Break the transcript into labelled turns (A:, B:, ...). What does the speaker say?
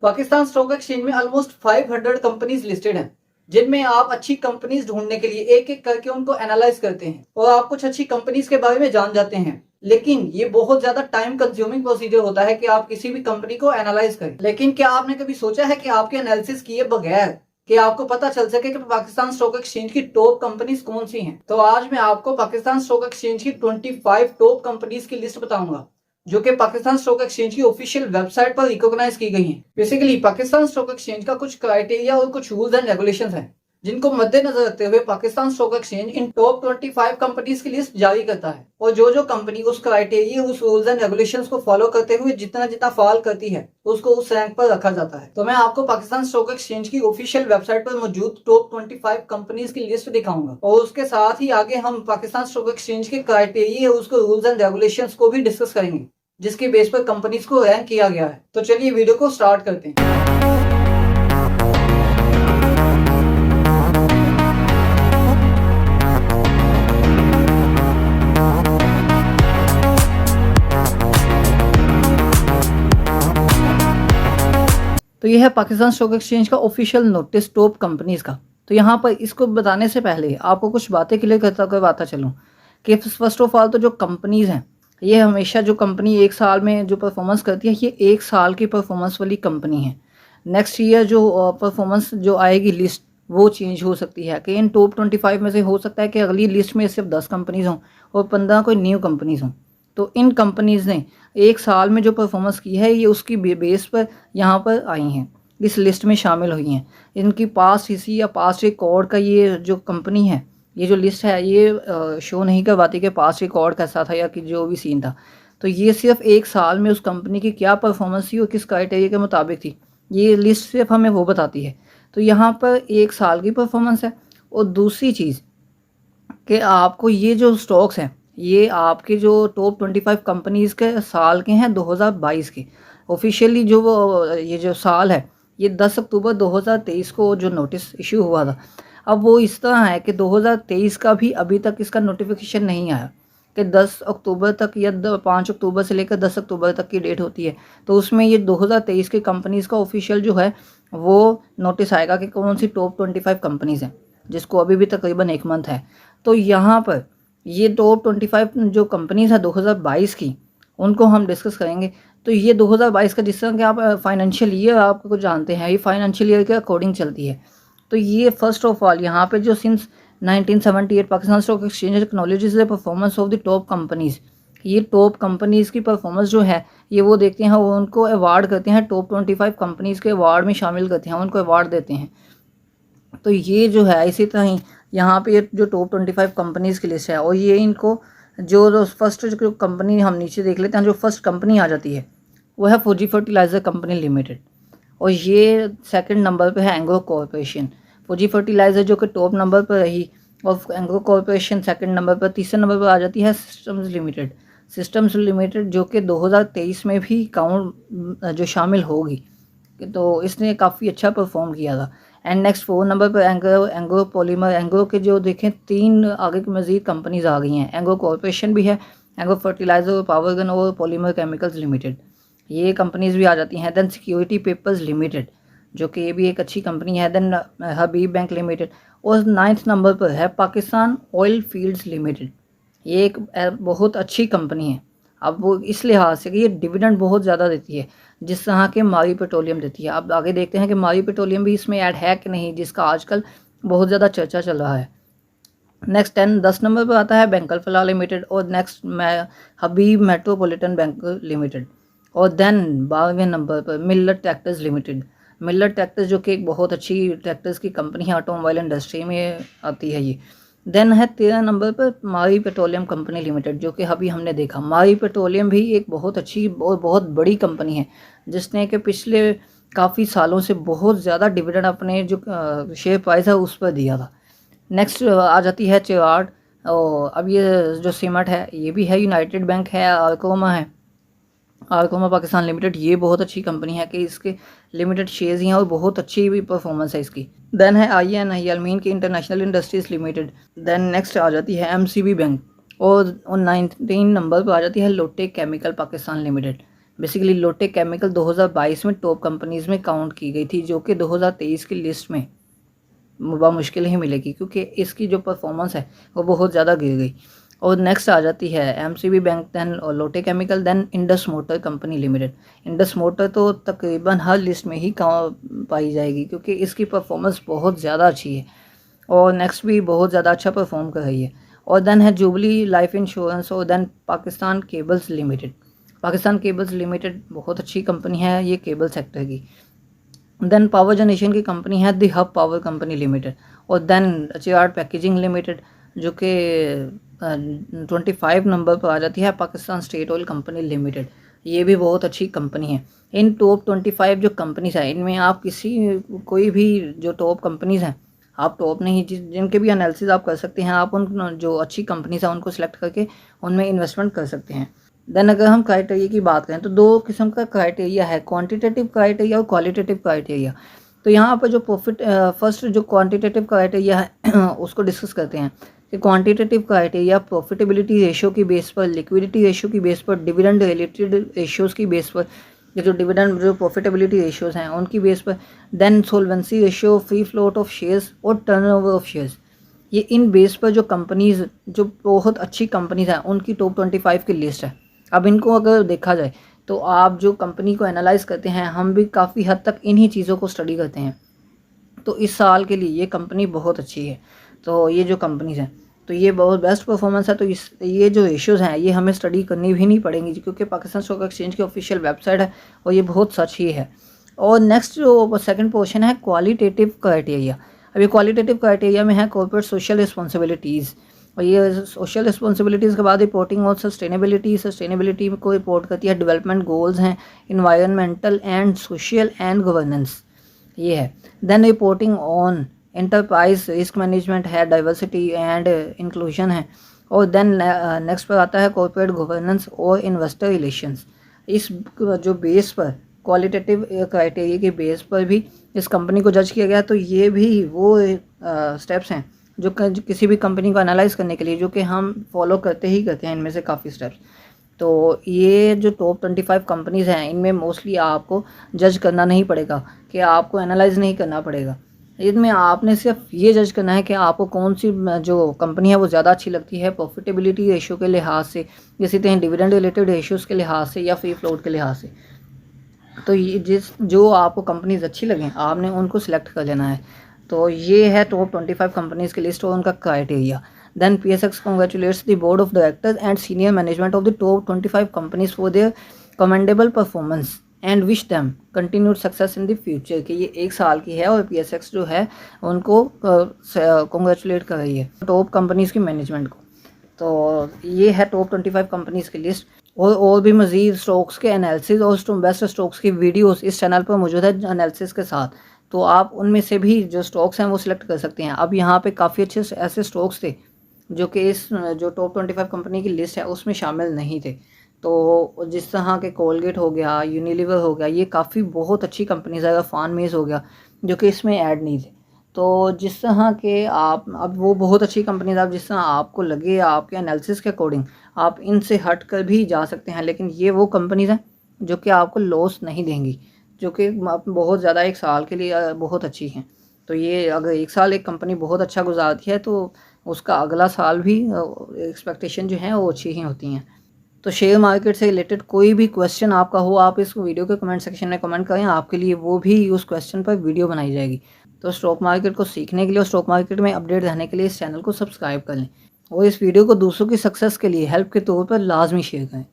A: Pakistan stock exchange में almost 500 companies listed हैं, जिनमें आप अच्छी कंपनीज ढूंढने के लिए एक एक करके उनको एनालाइज करते हैं और आप कुछ अच्छी कंपनीज के बारे में जान जाते हैं। लेकिन ये बहुत ज्यादा टाइम कंज्यूमिंग प्रोसीजर होता है कि आप किसी भी कंपनी को एनालाइज करें। लेकिन क्या आपने कभी सोचा है कि आपके एनालिसिस किए बगैर कि आपको पता चल सके कि पाकिस्तान स्टॉक एक्सचेंज की टॉप कंपनीज कौन सी हैं? तो आज मैं आपको पाकिस्तान स्टॉक एक्सचेंज की 25 टॉप कंपनीज की लिस्ट बताऊंगा, जो कि पाकिस्तान स्टॉक एक्सचेंज की ऑफिशियल वेबसाइट पर रिकॉग्नाइज की गई हैं। बेसिकली पाकिस्तान स्टॉक एक्सचेंज का कुछ क्राइटेरिया और कुछ रूल्स एंड रेगुलेशंस हैं, जिनको मद्देनजर रखते हुए पाकिस्तान स्टॉक एक्सचेंज इन टॉप 25 कंपनीज की लिस्ट जारी करता है। और जो जो कंपनी उस क्राइटेरिया, उस रूल्स एंड रेगुलेशंस को फॉलो करते हुए जितना जितना फॉल करती है, उसको उस रैंक पर रखा जाता है। तो मैं आपको पाकिस्तान स्टॉक एक्सचेंज की ऑफिशियल वेबसाइट पर मौजूद टॉप 25 कंपनीज की लिस्ट दिखाऊंगा और उसके साथ ही आगे हम पाकिस्तान स्टॉक एक्सचेंज के क्राइटेरिया, उसके रूल्स एंड रेगुलेशंस को भी डिस्कस करेंगे, जिसके बेस पर कंपनीज को रैंक किया गया है। तो चलिए वीडियो को स्टार्ट करते हैं। तो यह है पाकिस्तान स्टॉक एक्सचेंज का ऑफिशियल नोटिस टॉप कंपनीज का। तो यहाँ पर इसको बताने से पहले आपको कुछ बातें क्लियर करवाता चलूँ कि फर्स्ट ऑफ ऑल तो जो कंपनीज हैं, ये हमेशा जो कंपनी एक साल में जो परफॉर्मेंस करती है, ये एक साल की परफॉर्मेंस वाली कंपनी है। नेक्स्ट ईयर जो परफॉर्मेंस जो आएगी लिस्ट, वो चेंज हो सकती है कि इन टॉप 25 में से हो सकता है कि अगली लिस्ट में सिर्फ 10 कंपनीज हों और 15 कोई न्यू कंपनीज हों। तो इन कंपनीज ने एक साल में जो परफॉर्मेंस की है, ये उसकी बेस पर यहाँ पर आई हैं, इस लिस्ट में शामिल हुई हैं। इनकी पास्ट हिस्ट्री या पास्ट रिकॉर्ड का ये जो कंपनी है, ये जो लिस्ट है, ये शो नहीं करवाती कि पास्ट रिकॉर्ड कैसा था या कि जो भी सीन था। तो ये सिर्फ एक साल में उस कंपनी की क्या परफॉर्मेंस थी और किस क्राइटेरिया के मुताबिक थी, ये लिस्ट सिर्फ हमें वो बताती है। तो यहाँ पर एक साल की परफॉर्मेंस है। और दूसरी चीज़ कि आपको ये जो स्टॉक्स हैं, ये आपके जो टॉप 25 कंपनीज़ के साल के हैं 2022 के। ऑफिशियली जो ये जो साल है, ये 10 अक्टूबर 2023 को जो नोटिस इशू हुआ था। अब वो इस तरह है कि 2023 का भी अभी तक इसका नोटिफिकेशन नहीं आया कि 10 अक्टूबर तक या 5 अक्टूबर से लेकर 10 अक्टूबर तक की डेट होती है। तो उसमें ये 2023 की कंपनीज़ का ऑफिशियल जो है वो नोटिस आएगा कि कौन सी टॉप 25 कंपनीज़ हैं, जिसको अभी भी तकरीबन एक मंथ है। तो यहाँ पर ये टॉप 25 जो कंपनीज़ है 2022 की, उनको हम डिस्कस करेंगे। तो ये 2022 का, जिस तरह कि आप फाइनेंशियल ईयर आपको कुछ जानते हैं, ये फाइनेंशियल ईयर के अकॉर्डिंग चलती है। तो ये फर्स्ट ऑफ ऑल यहाँ पे जो since 1978 Pakistan stock exchange acknowledges the performance of the top companies, ये टॉप कंपनीज़ की परफॉर्मेंस जो है ये वो देखते हैं, वो उनको अवार्ड करते हैं, टॉप 25 कंपनीज़ के अवार्ड में शामिल करते हैं, उनको अवार्ड देते हैं। तो ये जो है इसी तरह ही यहाँ पे जो टॉप 25 कंपनीज़ की लिस्ट है, और ये इनको जो फर्स्ट जो कंपनी हम नीचे देख लेते हैं, जो फर्स्ट कंपनी आ जाती है वो है फौजी फर्टिलाइज़र कंपनी लिमिटेड। और ये सेकंड नंबर पे है एंग्रो कॉरपोरेशन। फौजी फर्टिलाइज़र जो कि टॉप नंबर पर रही, और एंग्रो कॉरपोरेशन सेकंड नंबर पर। तीसरे नंबर पर आ जाती है सिस्टम्स लिमिटेड। सिस्टम्स लिमिटेड जो कि 2023 में भी काउंट जो शामिल होगी, तो इसने काफ़ी अच्छा परफॉर्म किया था। एंड नेक्स्ट 4 नंबर पर एंग्रो पॉलीमर। एंग्रो के जो देखें 3 आगे की मज़ीद कंपनीज आ गई हैं। एंग्रो कॉरपोरेशन भी है, एंग्रो फर्टिलाइज़र, पावर गन और पॉलीमर केमिकल्स लिमिटेड, ये कंपनीज भी आ जाती हैं। देन सिक्योरिटी पेपर्स लिमिटेड, जो कि ये भी एक अच्छी कंपनी है। देन हबीब बैंक लिमिटेड। और 9th नंबर पर है पाकिस्तान ऑयल फील्ड्स लिमिटेड। ये एक बहुत अच्छी कंपनी है। अब वो इस लिहाज से कि ये डिविडेंड बहुत ज़्यादा देती है, जिस तरह के मारी पेट्रोलियम देती है। अब आगे देखते हैं कि मारी पेट्रोलियम भी इसमें ऐड है कि नहीं, जिसका आजकल बहुत ज़्यादा चर्चा चल रहा है। नेक्स्ट 10 नंबर पर आता है बैंकल फला लिमिटेड। और नेक्स्ट हबीब मेट्रोपॉलिटन बैंक लिमिटेड। और देन 12वें नंबर पर Miller tractors limited. Miller tractors जो कि एक बहुत अच्छी ट्रैक्टर्स की कंपनी है, ऑटोमोबाइल इंडस्ट्री में आती है ये। देन है 13 नंबर पर मारी पेट्रोलियम कंपनी लिमिटेड, जो कि अभी हमने देखा। मारी पेट्रोलियम भी एक बहुत अच्छी और बहुत बड़ी कंपनी है, जिसने कि पिछले काफ़ी सालों से बहुत ज़्यादा डिविडेंड अपने जो शेयर प्राइस है उस पर दिया था। नेक्स्ट आ जाती है चिराड। और अब ये जो सीमेंट है, ये भी है, यूनाइटेड बैंक है, आरकोमा है। आरकोमा पाकिस्तान लिमिटेड, ये बहुत अच्छी कंपनी है कि इसके लिमिटेड शेयर्स ही हैं और बहुत अच्छी भी परफॉर्मेंस है इसकी। देन है INI अलमीन की international industries limited. Then next आ जाती है MCB बैंक। और 19 नंबर पर आ जाती है लोटे केमिकल पाकिस्तान लिमिटेड। बेसिकली लोटे केमिकल 2022 में टॉप कंपनीज़ में काउंट की गई थी, जो कि 2023 की लिस्ट में मुश्किल ही मिलेगी, क्योंकि इसकी जो परफॉर्मेंस है वो बहुत ज़्यादा गिर गई। और नेक्स्ट आ जाती है MCB Bank, then Lotte Chemical, then Indus Motor Company Limited. Indus Motor तो तकरीबन हर लिस्ट में ही पाई जाएगी, क्योंकि इसकी परफॉर्मेंस बहुत ज़्यादा अच्छी है और नेक्स्ट भी बहुत ज़्यादा अच्छा परफॉर्म कर रही है। और देन है जुबली लाइफ इंश्योरेंस, और then Pakistan Cables Limited. Pakistan Cables Limited बहुत अच्छी कंपनी है ये केबल सेक्टर की। देन पावर जनरेशन की कंपनी है the Hub Power Company Limited. और देन चिराड पैकेजिंग लिमिटेड, जो कि 25 नंबर पर आ जाती है, Pakistan State Oil Company Limited. ये भी बहुत अच्छी कंपनी है। इन टॉप 25 जो कंपनीज है, इनमें आप कोई भी जो टॉप कंपनीज हैं, आप टॉप नहीं, जिनके भी एनालिसिस आप कर सकते हैं, आप उन जो अच्छी कंपनीज हैं उनको सिलेक्ट करके उनमें इन्वेस्टमेंट कर सकते हैं। देन अगर हम क्राइटेरिया की बात करें तो दो किस्म का क्राइटेरिया है, क्वांटिटेटिव क्राइटेरिया और क्वालिटेटिव क्राइटेरिया। तो यहाँ पर जो फर्स्ट जो क्वांटिटेटिव क्राइटेरिया है उसको डिस्कस करते हैं कि क्वांटिटेटिव क्राइटेरिया प्रॉफिटेबिलिटी रेशियो की बेस पर, लिक्विडिटी रेशियो की बेस पर, डिविडेंड रिलेटेड रेशियोज़ की बेस पर, ये जो डिविडेंड जो प्रॉफिटेबिलिटी रेशियोज़ हैं उनकी बेस पर, then solvency ratio, free float of shares और टर्नओवर ऑफ शेयर्स। ये इन बेस पर जो कंपनीज़, जो बहुत अच्छी कंपनीज़ हैं, उनकी टॉप 25 की लिस्ट है। अब इनको अगर देखा जाए तो आप जो कंपनी को एनालाइज करते हैं, हम भी काफ़ी हद तक इन्हीं चीज़ों को स्टडी करते हैं। तो इस साल के लिए ये कंपनी बहुत अच्छी है। तो ये जो कंपनीज़ हैं तो ये बहुत बेस्ट परफॉर्मेंस है। तो ये जो रेशियोज़ हैं ये हमें स्टडी करनी भी नहीं पड़ेंगी, क्योंकि पाकिस्तान स्टॉक एक्सचेंज की ऑफिशियल वेबसाइट है और ये बहुत सच ही है। और नेक्स्ट जो सेकंड पोर्शन है क्वालिटेटिव क्राइटेरिया। अब ये क्वालिटेटिव क्राइटेरिया में है कॉर्पोरेट सोशल रिस्पॉन्सिबिलिटीज़, और ये सोशल रिस्पॉन्सिबिलिटीज़ के बाद रिपोर्टिंग और सस्टेनेबिलिटी को रिपोर्ट करती है। डेवलपमेंट गोल्स हैं, environmental and social and governance, ये है। Then reporting on enterprise risk management है, डाइवर्सिटी एंड इंक्लूजन है। और देन नेक्स्ट पर आता है कॉर्पोरेट गवर्नेंस और इन्वेस्टर रिलेशंस। इस जो बेस पर क्वालिटेटिव क्राइटेरिया के बेस पर भी इस कंपनी को जज किया गया। तो ये भी वो स्टेप्स हैं जो किसी भी कंपनी को एनालाइज करने के लिए, जो कि हम फॉलो करते ही करते हैं, इनमें से काफ़ी स्टेप्स। तो ये जो टॉप 25 कंपनीज़ हैं, इनमें मोस्टली आपको जज करना नहीं पड़ेगा, कि आपको एनालाइज नहीं करना पड़ेगा। इनमें आपने सिर्फ ये जज करना है कि आपको कौन सी जो कंपनी है वो ज़्यादा अच्छी लगती है, प्रॉफिटेबिलिटी रेशियो के लिहाज से, जैसे कहें डिविडेंड रिलेटेड रेशियोज़ के लिहाज से, या फ्री फ्लोट के लिहाज से। तो ये जो आपको कंपनीज़ अच्छी लगें, आपने उनको सिलेक्ट कर लेना है। तो ये है टॉप 25 कंपनीज़ की लिस्ट और उनका criteria. Then PSX congratulates the board of directors and senior management of the top 25 companies for their commendable performance and wish them continued success in the future। कि ये एक साल की है और PSX जो है उनको congratulate कर रही है टॉप कंपनीज़ की मैनेजमेंट को। तो ये है टॉप 25 कंपनीज़ की लिस्ट। और भी मज़ीद स्टॉक्स के एनालिसिस और बेस्ट स्टॉक्स की वीडियोस इस चैनल पर मौजूद है एनालिसिस के साथ। तो आप उनमें से भी जो स्टॉक्स हैं वो सिलेक्ट कर सकते हैं। अब यहाँ पे काफ़ी अच्छे ऐसे स्टॉक्स थे जो कि इस जो टॉप 25 कंपनी की लिस्ट है उसमें शामिल नहीं थे। तो जिस तरह के कोलगेट हो गया, यूनिलीवर हो गया, ये काफ़ी बहुत अच्छी कंपनीज है। फान मेज हो गया, जो कि इसमें ऐड नहीं थे। तो जिस तरह के आप, अब वो बहुत अच्छी कंपनीज, आप जिस तरह आपको लगे आपके एनालिसिस के अकॉर्डिंग आप इनसे हट कर भी जा सकते हैं, लेकिन ये वो कंपनीज हैं जो कि आपको लॉस नहीं देंगी, जो कि बहुत ज़्यादा एक साल के लिए बहुत अच्छी हैं। तो ये अगर एक साल एक कंपनी बहुत अच्छा गुजारती है तो उसका अगला साल भी एक्सपेक्टेशन जो है वो अच्छी ही होती हैं। तो शेयर मार्केट से रिलेटेड कोई भी क्वेश्चन आपका हो, आप इस वीडियो के कमेंट सेक्शन में कमेंट करें, आपके लिए वो भी उस क्वेश्चन पर वीडियो बनाई जाएगी। तो स्टॉक मार्केट को सीखने के लिए और स्टॉक मार्केट में अपडेट रहने के लिए इस चैनल को सब्सक्राइब कर लें और इस वीडियो को दूसरों की सक्सेस के लिए हेल्प के तौर पर लाजमी शेयर करें।